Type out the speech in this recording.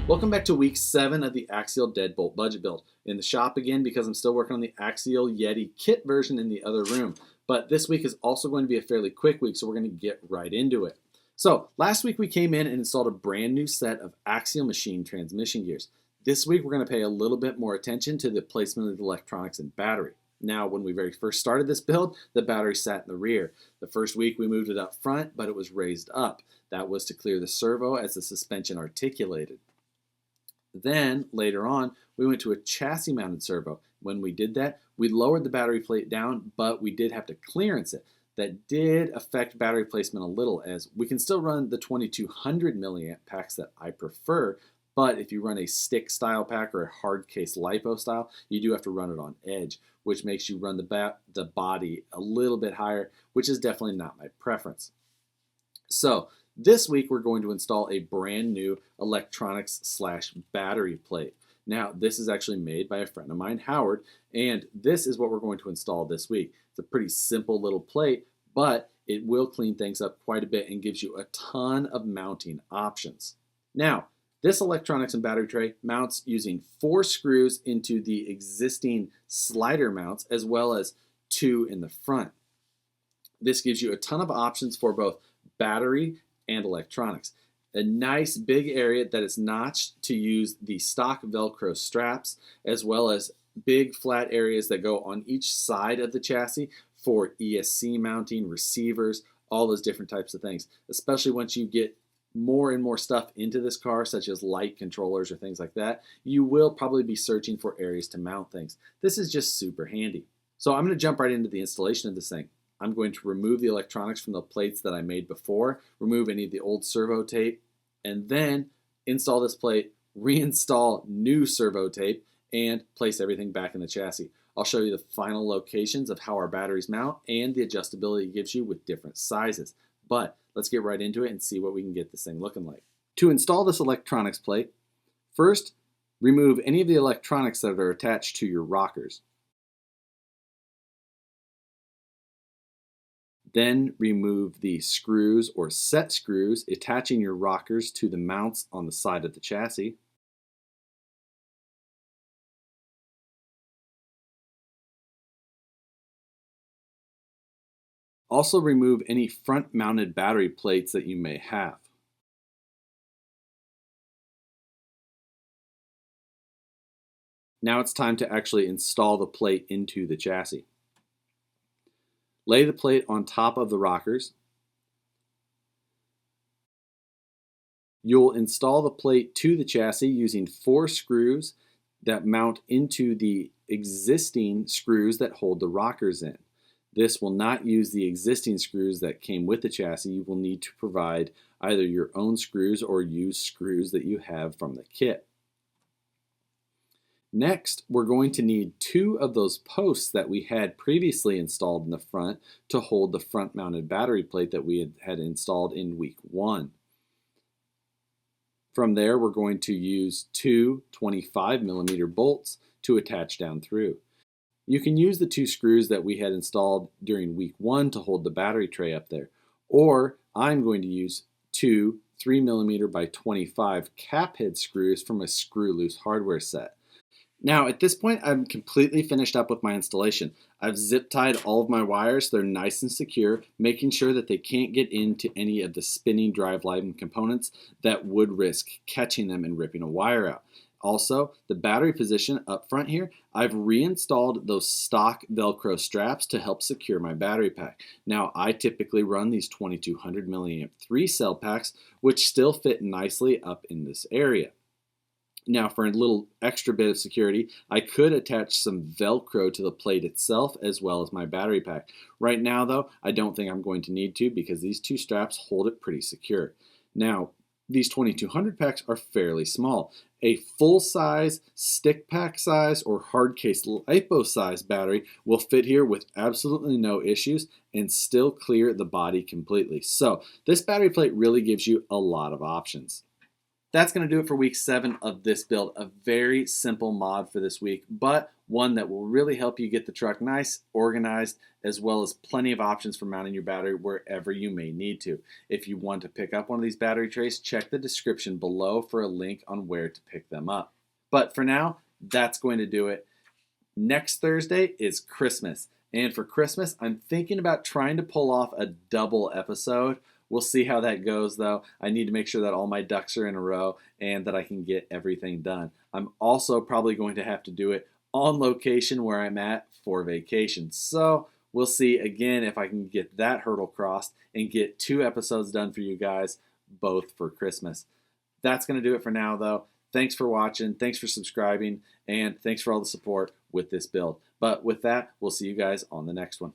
Welcome back to week 7 of the Axial Deadbolt budget build. In the shop again because I'm still working on the Axial Yeti kit version in the other room. But this week is also going to be a fairly quick week, so we're going to get right into it. So last week we came in and installed a brand new set of Axial machine transmission gears. This week we're going to pay a little bit more attention to the placement of the electronics and battery. Now, when we very first started this build, the battery sat in the rear. The first week we moved it up front, but it was raised up. That was to clear the servo as the suspension articulated. Then, later on, we went to a chassis mounted servo. When we did that, we lowered the battery plate down, but we did have to clearance it. That did affect battery placement a little, as we can still run the 2200 milliamp packs that I prefer, but if you run a stick style pack or a hard case LiPo style, you do have to run it on edge, which makes you run the body a little bit higher, which is definitely not my preference. So, this week we're going to install a brand new electronics/battery plate. Now, this is actually made by a friend of mine, Howard, and this is what we're going to install this week. It's a pretty simple little plate, but it will clean things up quite a bit and gives you a ton of mounting options. Now, this electronics and battery tray mounts using 4 screws into the existing slider mounts as well as 2 in the front. This gives you a ton of options for both battery and electronics. A nice big area that is notched to use the stock Velcro straps, as well as big flat areas that go on each side of the chassis for ESC mounting, receivers, all those different types of things. Especially once you get more and more stuff into this car, such as light controllers or things like that, you will probably be searching for areas to mount things. This is just super handy. So I'm going to jump right into the installation of this thing. I'm going to remove the electronics from the plates that I made before, remove any of the old servo tape, and then install this plate, reinstall new servo tape, and place everything back in the chassis. I'll show you the final locations of how our batteries mount and the adjustability it gives you with different sizes. But let's get right into it and see what we can get this thing looking like. To install this electronics plate, first remove any of the electronics that are attached to your rockers. Then remove the screws or set screws attaching your rockers to the mounts on the side of the chassis. Also remove any front mounted battery plates that you may have. Now it's time to actually install the plate into the chassis. Lay the plate on top of the rockers. You'll install the plate to the chassis using 4 screws that mount into the existing screws that hold the rockers in. This will not use the existing screws that came with the chassis. You will need to provide either your own screws or use screws that you have from the kit. Next, we're going to need 2 of those posts that we had previously installed in the front to hold the front mounted battery plate that we had installed in week 1. From there, we're going to use 2 25mm bolts to attach down through. You can use the 2 screws that we had installed during week 1 to hold the battery tray up there, or I'm going to use 2 3mm by 25 cap head screws from a screw loose hardware set. Now, at this point, I'm completely finished up with my installation. I've zip tied all of my wires so they're nice and secure, making sure that they can't get into any of the spinning drive line components that would risk catching them and ripping a wire out. Also, the battery position up front here, I've reinstalled those stock Velcro straps to help secure my battery pack. Now, I typically run these 2200 milliamp 3-cell packs, which still fit nicely up in this area. Now, for a little extra bit of security, I could attach some Velcro to the plate itself as well as my battery pack. Right now, though, I don't think I'm going to need to because these 2 straps hold it pretty secure. Now, these 2200 packs are fairly small. A full-size, stick pack size, or hard case LiPo size battery will fit here with absolutely no issues and still clear the body completely. So, this battery plate really gives you a lot of options. That's going to do it for week 7 of this build. A very simple mod for this week, but one that will really help you get the truck nice, organized, as well as plenty of options for mounting your battery wherever you may need to. If you want to pick up one of these battery trays, check the description below for a link on where to pick them up. But for now, that's going to do it. Next Thursday is Christmas. And for Christmas, I'm thinking about trying to pull off a double episode. We'll see how that goes, though. I need to make sure that all my ducks are in a row and that I can get everything done. I'm also probably going to have to do it on location where I'm at for vacation. So we'll see again if I can get that hurdle crossed and get 2 episodes done for you guys, both for Christmas. That's going to do it for now, though. Thanks for watching, thanks for subscribing, and thanks for all the support with this build. But with that, we'll see you guys on the next one.